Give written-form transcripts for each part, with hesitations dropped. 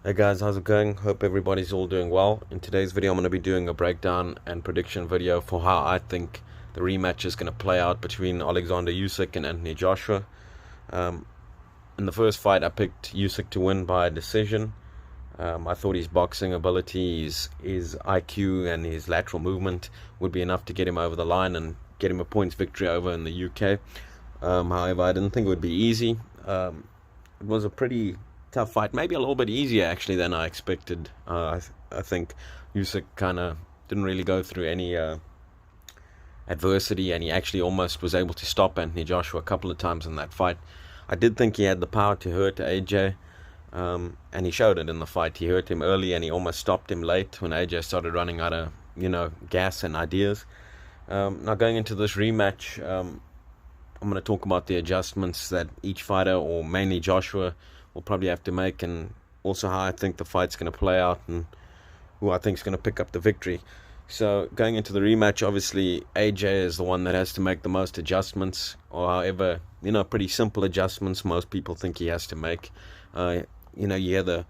Hey guys, how's it going? Hope everybody's all doing well. In today's video, I'm going to be doing a breakdown and prediction video for how I think the rematch is going to play out between Oleksandr Usyk and Anthony Joshua. In the first fight, I picked Usyk to win by decision. I thought his boxing ability, his IQ, and his lateral movement would be enough to get him over the line and get him a points victory over in the UK. However, I didn't think it would be easy. It was a pretty tough fight, maybe a little bit easier actually than I expected. I think Usyk kind of didn't really go through any adversity, and he actually almost was able to stop Anthony Joshua a couple of times in that fight. I did think he had the power to hurt AJ, and he showed it in the fight. He hurt him early, and he almost stopped him late when AJ started running out of gas and ideas. Now going into this rematch, I'm going to talk about the adjustments that each fighter, or mainly Joshua, will probably have to make, and also how I think the fight's going to play out and who I think is going to pick up the victory. So going into the rematch, obviously AJ is the one that has to make the most adjustments, or however, pretty simple adjustments most people think he has to make. You hear the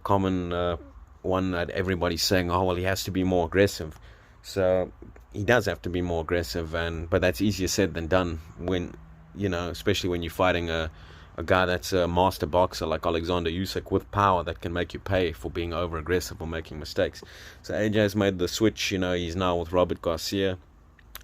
common one that everybody's saying, oh well, he has to be more aggressive. So he does have to be more aggressive, but that's easier said than done when, especially when you're fighting a guy that's a master boxer like Oleksandr Usyk with power that can make you pay for being over aggressive or making mistakes. So AJ has made the switch. He's now with Robert Garcia,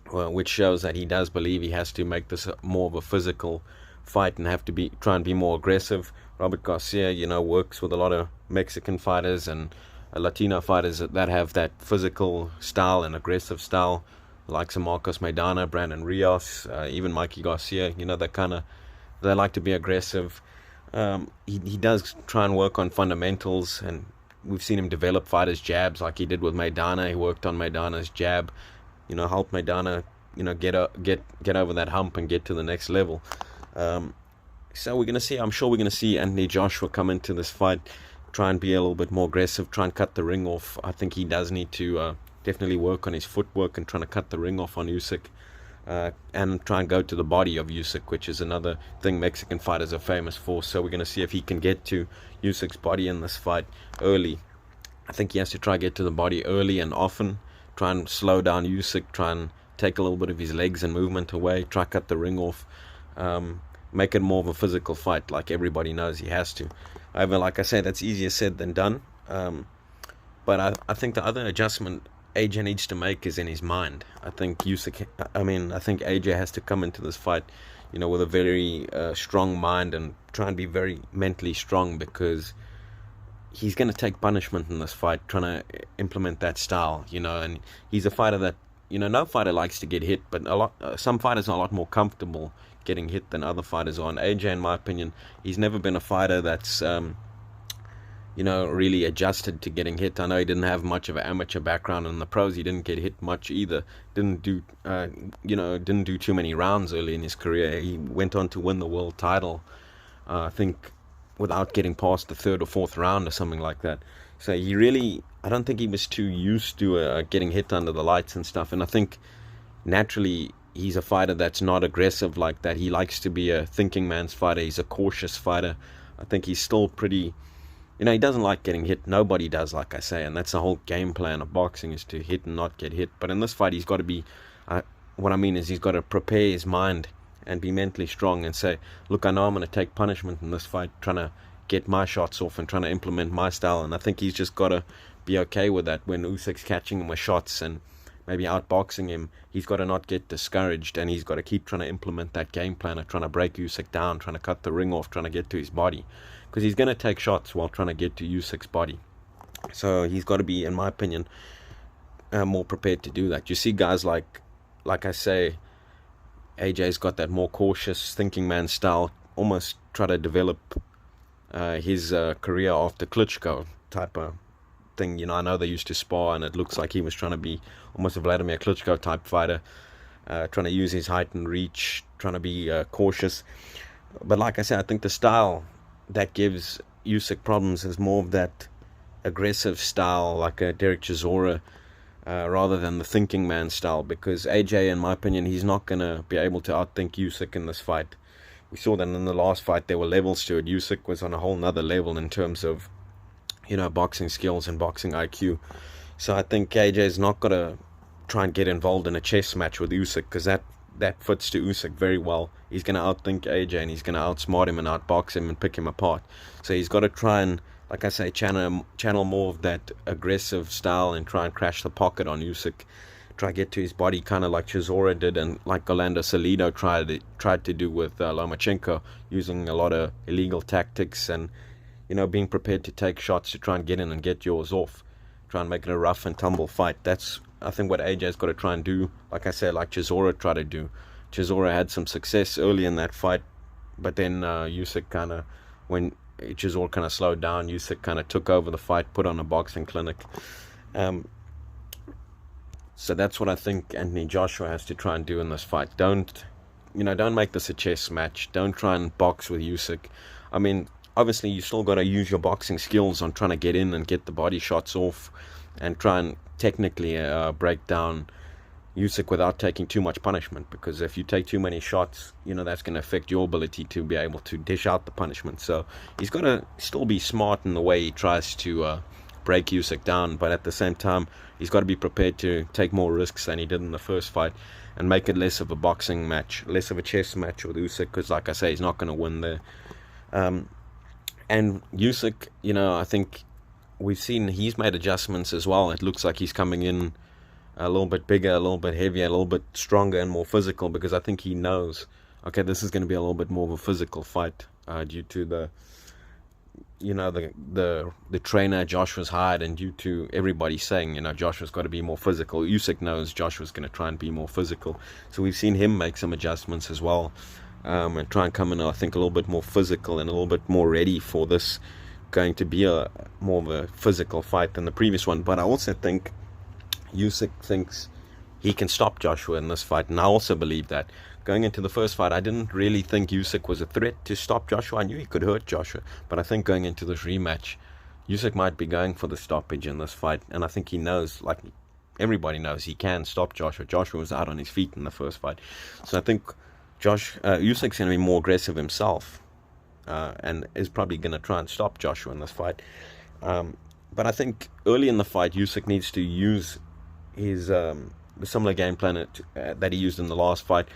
which shows that he does believe he has to make this more of a physical fight and have to try and be more aggressive. Robert Garcia, works with a lot of Mexican fighters and Latino fighters that have that physical style and aggressive style, like some Marcos Maidana, Brandon Rios, even Mikey Garcia. They like to be aggressive. He does try and work on fundamentals, and we've seen him develop fighters' jabs like he did with Maidana. He worked on Maidana's jab, helped Maidana, get over that hump and get to the next level. So I'm sure we're going to see Anthony Joshua come into this fight, try and be a little bit more aggressive, try and cut the ring off. I think he does need to definitely work on his footwork and trying to cut the ring off on Usyk. And try and go to the body of Usyk, which is another thing Mexican fighters are famous for. So we're going to see if he can get to Usyk's body in this fight early. I think he has to try and get to the body early and often, try and slow down Usyk, try and take a little bit of his legs and movement away, try cut the ring off, make it more of a physical fight like everybody knows he has to. However, like I said, that's easier said than done. But I think the other adjustment AJ needs to make is in his mind. I think AJ has to come into this fight, with a very strong mind and try and be very mentally strong, because he's going to take punishment in this fight, trying to implement that style, and he's a fighter that, no fighter likes to get hit, but some fighters are a lot more comfortable getting hit than other fighters are. And AJ, in my opinion, he's never been a fighter that's really adjusted to getting hit. I know he didn't have much of an amateur background, and in the pros he didn't get hit much either. Didn't do too many rounds early in his career. He went on to win the world title, I think, without getting past the third or fourth round or something like that. So I don't think he was too used to getting hit under the lights and stuff. And I think naturally he's a fighter that's not aggressive like that. He likes to be a thinking man's fighter. He's a cautious fighter. I think he's still pretty. He doesn't like getting hit. Nobody does, like I say, and that's the whole game plan of boxing, is to hit and not get hit. But in this fight, he's got to be, he's got to prepare his mind and be mentally strong and say, look, I know I'm going to take punishment in this fight, trying to get my shots off and trying to implement my style. And I think he's just got to be okay with that. When Usyk's catching him with shots and maybe outboxing him, he's got to not get discouraged, and he's got to keep trying to implement that game plan of trying to break Usyk down, trying to cut the ring off, trying to get to his body, because he's going to take shots while trying to get to Usyk's body. So he's got to be, in my opinion, more prepared to do that. You see guys like I say, AJ's got that more cautious thinking man style, almost try to develop his career after Klitschko type of thing. I know they used to spar, and it looks like he was trying to be almost a Vladimir Klitschko type fighter, trying to use his height and reach, trying to be cautious. But like I said, I think the style that gives Usyk problems is more of that aggressive style, like a Derek Chisora, rather than the thinking man style, because AJ, in my opinion, he's not going to be able to outthink Usyk in this fight. We saw that in the last fight there were levels to it. Usyk was on a whole nother level in terms of boxing skills and boxing IQ. So I think AJ's not going to try and get involved in a chess match with Usyk, because that fits to Usyk very well. He's going to outthink AJ, and he's going to outsmart him and outbox him and pick him apart. So he's got to try and, like I say, channel more of that aggressive style and try and crash the pocket on Usyk. Try to get to his body, kind of like Chisora did, and like Orlando Salido tried to do with Lomachenko, using a lot of illegal tactics and being prepared to take shots to try and get in and get yours off. Try and make it a rough and tumble fight. That's, I think, what AJ's got to try and do. Like I said, like Chisora tried to do. Chisora had some success early in that fight, but then Usyk kind of, when Chisora kind of slowed down, Usyk kind of took over the fight, put on a boxing clinic. So that's what I think Anthony Joshua has to try and do in this fight. Don't make this a chess match. Don't try and box with Usyk. I mean, obviously you still got to use your boxing skills on trying to get in and get the body shots off and try and technically break down Usyk without taking too much punishment, because if you take too many shots, that's going to affect your ability to be able to dish out the punishment. So he's got to still be smart in the way he tries to break Usyk down, but at the same time he's got to be prepared to take more risks than he did in the first fight and make it less of a boxing match, less of a chess match with Usyk, because like I say, he's not going to win there. And Usyk, I think we've seen he's made adjustments as well. It looks like he's coming in a little bit bigger, a little bit heavier, a little bit stronger and more physical, because I think he knows, okay, this is going to be a little bit more of a physical fight due to the trainer Joshua's hired, and due to everybody saying, Joshua's got to be more physical. Usyk knows Joshua's going to try and be more physical. So we've seen him make some adjustments as well, and try and come in, I think, a little bit more physical and a little bit more ready for this going to be a more of a physical fight than the previous one. But I also think Usyk thinks he can stop Joshua in this fight, and I also believe that. Going into the first fight, I didn't really think Usyk was a threat to stop Joshua. I knew he could hurt Joshua, but I think going into this rematch, Usyk might be going for the stoppage in this fight, and I think he knows, like everybody knows, he can stop Joshua. Joshua was out on his feet in the first fight, so I think Usyk's going to be more aggressive himself, and is probably going to try and stop Joshua in this fight. But I think early in the fight, Usyk needs to use his similar game plan that he used in the last fight.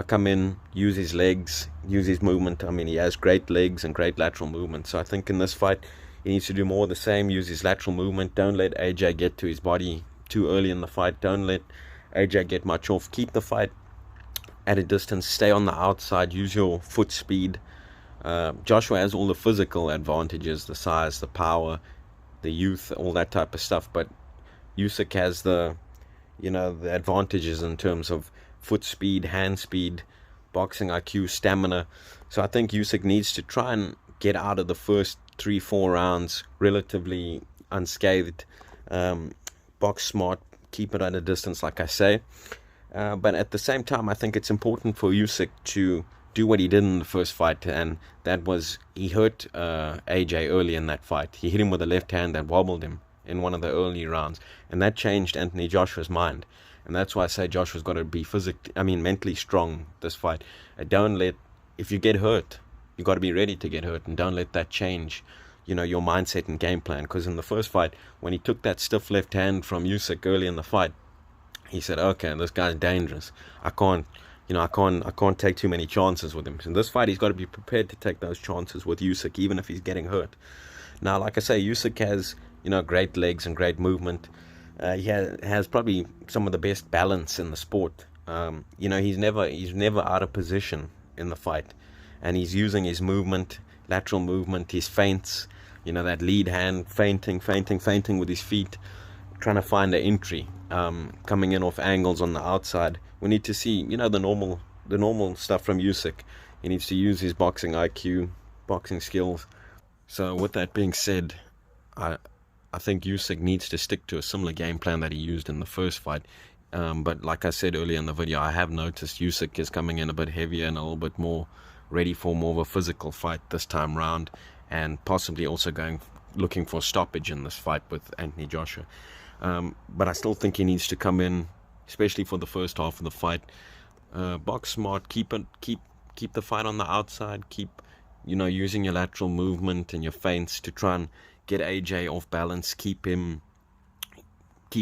Come in, use his legs, use his movement. I mean, he has great legs and great lateral movement. So I think in this fight, he needs to do more of the same, use his lateral movement. Don't let AJ get to his body too early in the fight. Don't let AJ get much off. Keep the fight at a distance. Stay on the outside. Use your foot speed. Joshua has all the physical advantages, the size, the power, the youth, all that type of stuff. But Usyk has the advantages in terms of foot speed, hand speed, boxing IQ, stamina. So I think Usyk needs to try and get out of the first 3-4 rounds relatively unscathed. Box smart, keep it at a distance, like I say. But at the same time, I think it's important for Usyk to do what he did in the first fight, and that was he hurt AJ early in that fight. He hit him with a left hand that wobbled him in one of the early rounds, and that changed Anthony Joshua's mind. And that's why I say Joshua's got to be mentally strong this fight. If you get hurt, you got to be ready to get hurt, and don't let that change, your mindset and game plan. Because in the first fight, when he took that stiff left hand from Usyk early in the fight, he said, "Okay, this guy's dangerous. I can't take too many chances with him." So in this fight, he's got to be prepared to take those chances with Usyk, even if he's getting hurt. Now, like I say, Usyk has great legs and great movement. He has probably some of the best balance in the sport. He's never out of position in the fight, and he's using his movement, lateral movement, his feints. That lead hand, feinting with his feet, trying to find an entry, coming in off angles on the outside. We need to see, the normal stuff from Usyk. He needs to use his boxing IQ, boxing skills. So with that being said, I think Usyk needs to stick to a similar game plan that he used in the first fight. But like I said earlier in the video, I have noticed Usyk is coming in a bit heavier and a little bit more ready for more of a physical fight this time round, and possibly also looking for stoppage in this fight with Anthony Joshua. But I still think he needs to come in, especially for the first half of the fight, box smart, keep the fight on the outside, keep using your lateral movement and your feints to try and get AJ off balance, keep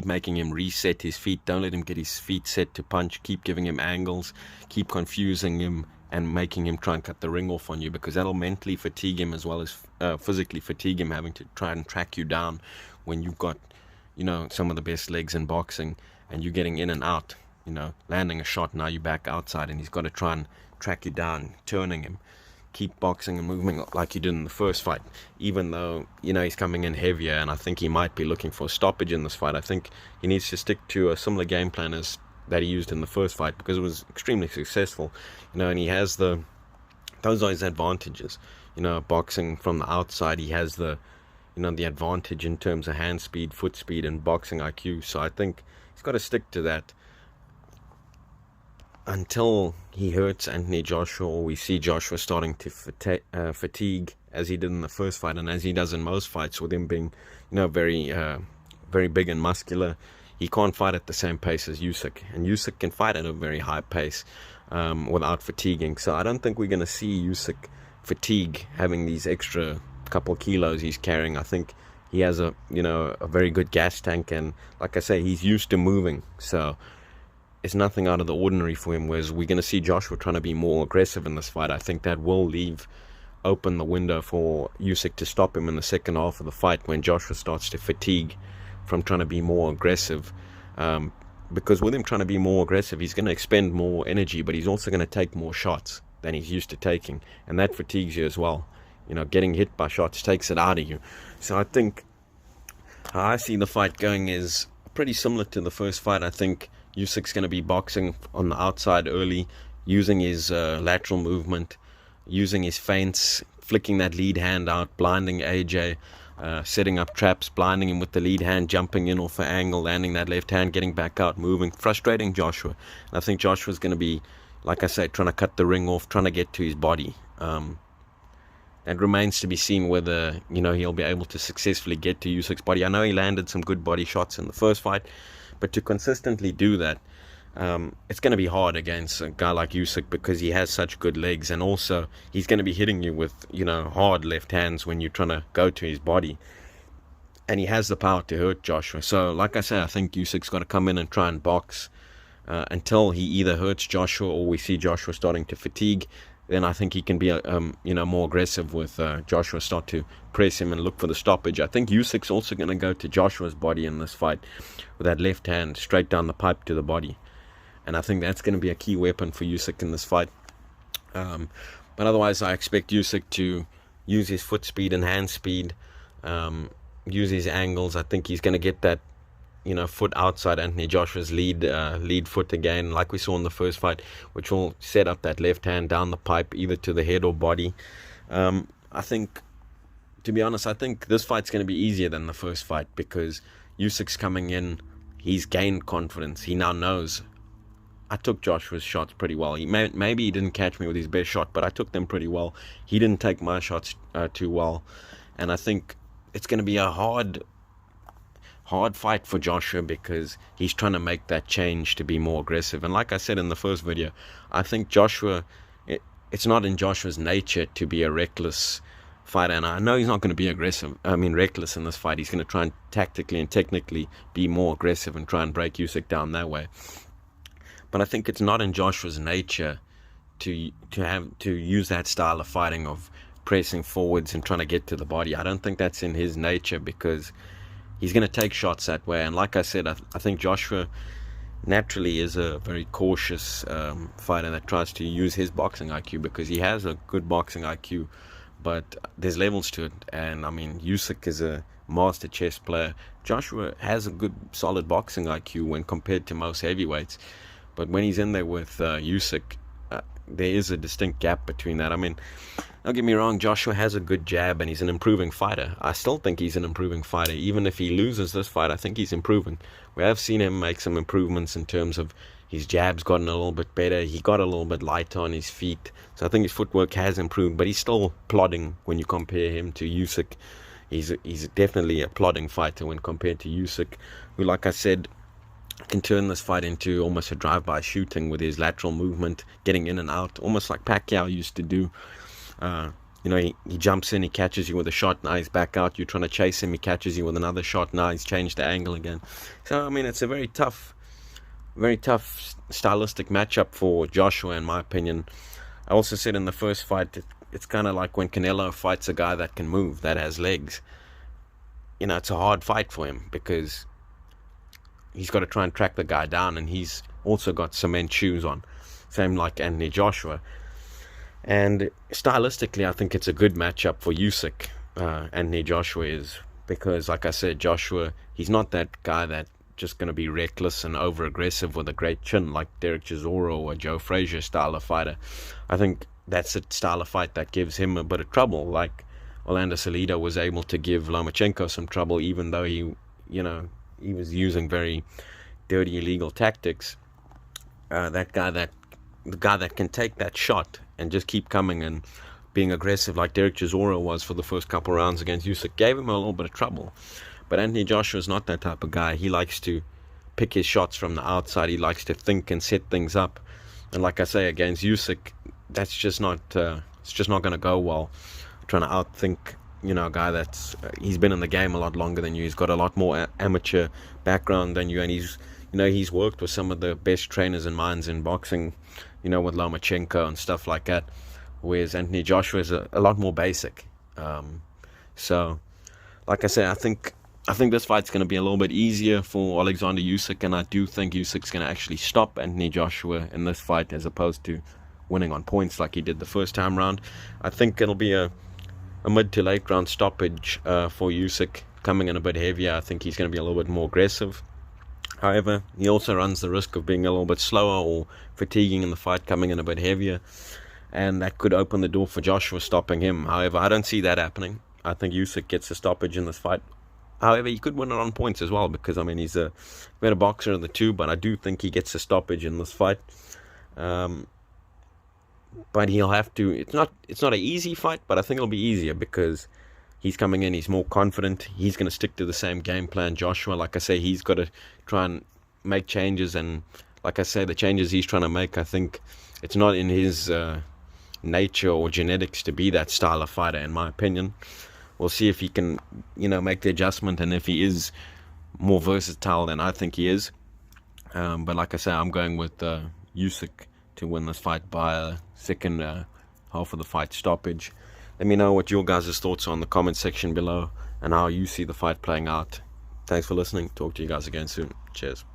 making him reset his feet. Don't let him get his feet set to punch. Keep giving him angles. Keep confusing him and making him try and cut the ring off on you, because that'll mentally fatigue him as well as physically fatigue him, having to try and track you down when you've got, some of the best legs in boxing, and you're getting in and out, landing a shot, now you're back outside, and he's got to try and track you down, turning him. Keep boxing and moving like you did in the first fight, even though he's coming in heavier, and I think he might be looking for a stoppage in this fight. I think he needs to stick to a similar game plan as that he used in the first fight, because it was extremely successful, and he has those are his advantages. Boxing from the outside, he has the advantage in terms of hand speed, foot speed, and boxing IQ. So I think he's got to stick to that until he hurts Anthony Joshua, or we see Joshua starting to fatigue as he did in the first fight, and as he does in most fights, with him being very very big and muscular. He can't fight at the same pace as Usyk, and Usyk can fight at a very high pace without fatiguing. So I don't think we're going to see Usyk fatigue having these extra couple kilos he's carrying. I think he has a very good gas tank, and like I say, he's used to moving, so it's nothing out of the ordinary for him. Whereas we're going to see Joshua trying to be more aggressive in this fight. I think that will leave open the window for Usyk to stop him in the second half of the fight, when Joshua starts to fatigue from trying to be more aggressive, because with him trying to be more aggressive, he's going to expend more energy, but he's also going to take more shots than he's used to taking, and that fatigues you as well. Getting hit by shots takes it out of you. So I think how I see the fight going is pretty similar to the first fight. I think Usyk's going to be boxing on the outside early, using his lateral movement, using his feints, flicking that lead hand out, blinding AJ, setting up traps, blinding him with the lead hand, jumping in off an angle, landing that left hand, getting back out, moving, frustrating Joshua. And I think Joshua's going to be, like I say, trying to cut the ring off, trying to get to his body. It remains to be seen whether he'll be able to successfully get to Usyk's body. I know he landed some good body shots in the first fight, but to consistently do that, it's going to be hard against a guy like Usyk, because he has such good legs, and also he's going to be hitting you with hard left hands when you're trying to go to his body, and he has the power to hurt Joshua. So like I say, I think Usyk's got to come in and try and box until he either hurts Joshua or we see Joshua starting to fatigue. Then I think he can be more aggressive with Joshua, start to press him and look for the stoppage. I think Usyk's also going to go to Joshua's body in this fight with that left hand straight down the pipe to the body. And I think that's going to be a key weapon for Usyk in this fight. But otherwise, I expect Usyk to use his foot speed and hand speed, use his angles. I think he's going to get that foot outside Anthony Joshua's lead foot again, like we saw in the first fight, which will set up that left hand down the pipe, either to the head or body. I think, to be honest, I think this fight's going to be easier than the first fight, because Usyk's coming in, he's gained confidence. He now knows, I took Joshua's shots pretty well. Maybe he didn't catch me with his best shot, but I took them pretty well. He didn't take my shots too well, and I think it's going to be a hard fight for Joshua, because he's trying to make that change to be more aggressive. And like I said in the first video, I think Joshua, it's not in Joshua's nature to be a reckless fighter, and I know he's not going to be reckless in this fight. He's going to try and tactically and technically be more aggressive and try and break Usyk down that way. But I think it's not in Joshua's nature to use that style of fighting, of pressing forwards and trying to get to the body. I don't think that's in his nature, because he's going to take shots that way. And like I said, I think Joshua naturally is a very cautious fighter that tries to use his boxing IQ, because he has a good boxing IQ, but there's levels to it. And Usyk is a master chess player. Joshua has a good solid boxing IQ when compared to most heavyweights, but when he's in there with Usyk, there is a distinct gap between that. Don't get me wrong, Joshua has a good jab and he's an improving fighter. I still think he's an improving fighter. Even if he loses this fight, I think he's improving. We have seen him make some improvements in terms of his jab's gotten a little bit better. He got a little bit lighter on his feet. So I think his footwork has improved, but he's still plodding when you compare him to Usyk. He's definitely a plodding fighter when compared to Usyk, who, like I said, can turn this fight into almost a drive-by shooting with his lateral movement, getting in and out, almost like Pacquiao used to do. he jumps in, he catches you with a shot, now he's back out, you're trying to chase him, he catches you with another shot, now he's changed the angle again. So, I mean, it's a very tough stylistic matchup for Joshua, in my opinion. I also said in the first fight, it's kind of like when Canelo fights a guy that can move, that has legs. It's a hard fight for him because he's got to try and track the guy down, and he's also got cement shoes on, same like Anthony Joshua. And stylistically, I think it's a good matchup for Usyk. Anthony Joshua is, because, like I said, Joshua, he's not that guy that just going to be reckless and over aggressive with a great chin like Derek Chisora or Joe Frazier style of fighter. I think that's a style of fight that gives him a bit of trouble, like Orlando Salido was able to give Lomachenko some trouble, even though he was using very dirty, illegal tactics. The guy that can take that shot and just keep coming and being aggressive like Derek Chisora was for the first couple rounds against Usyk gave him a little bit of trouble. But Anthony Joshua is not that type of guy. He likes to pick his shots from the outside. He likes to think and set things up. And like I say, against Usyk, that's just not it's just not going to go well. Trying to outthink a guy that's he's been in the game a lot longer than you. He's got a lot more amateur background than you, and he's worked with some of the best trainers and minds in boxing, with Lomachenko and stuff like that. Whereas Anthony Joshua is a lot more basic. So, like I say, I think this fight's going to be a little bit easier for Oleksandr Usyk, and I do think Usyk's going to actually stop Anthony Joshua in this fight as opposed to winning on points like he did the first time round. I think it'll be a mid to late round stoppage for Usyk, coming in a bit heavier. I think he's going to be a little bit more aggressive. However, he also runs the risk of being a little bit slower or fatiguing in the fight, coming in a bit heavier, and that could open the door for Joshua stopping him. However, I don't see that happening. I think Usyk gets a stoppage in this fight. However, he could win it on points as well, because, I mean, he's a better boxer of the two, but I do think he gets a stoppage in this fight. But he'll have to, it's not an easy fight, but I think it'll be easier because he's coming in, he's more confident, he's going to stick to the same game plan. Joshua, like I say, he's got to try and make changes, and like I say, the changes he's trying to make, I think it's not in his nature or genetics to be that style of fighter, in my opinion. We'll see if he can, make the adjustment, and if he is more versatile than I think he is. But like I say, I'm going with Usyk to win this fight by a second half of the fight stoppage. Let me know what your guys' thoughts are in the comment section below and how you see the fight playing out. Thanks for listening. Talk to you guys again soon. Cheers.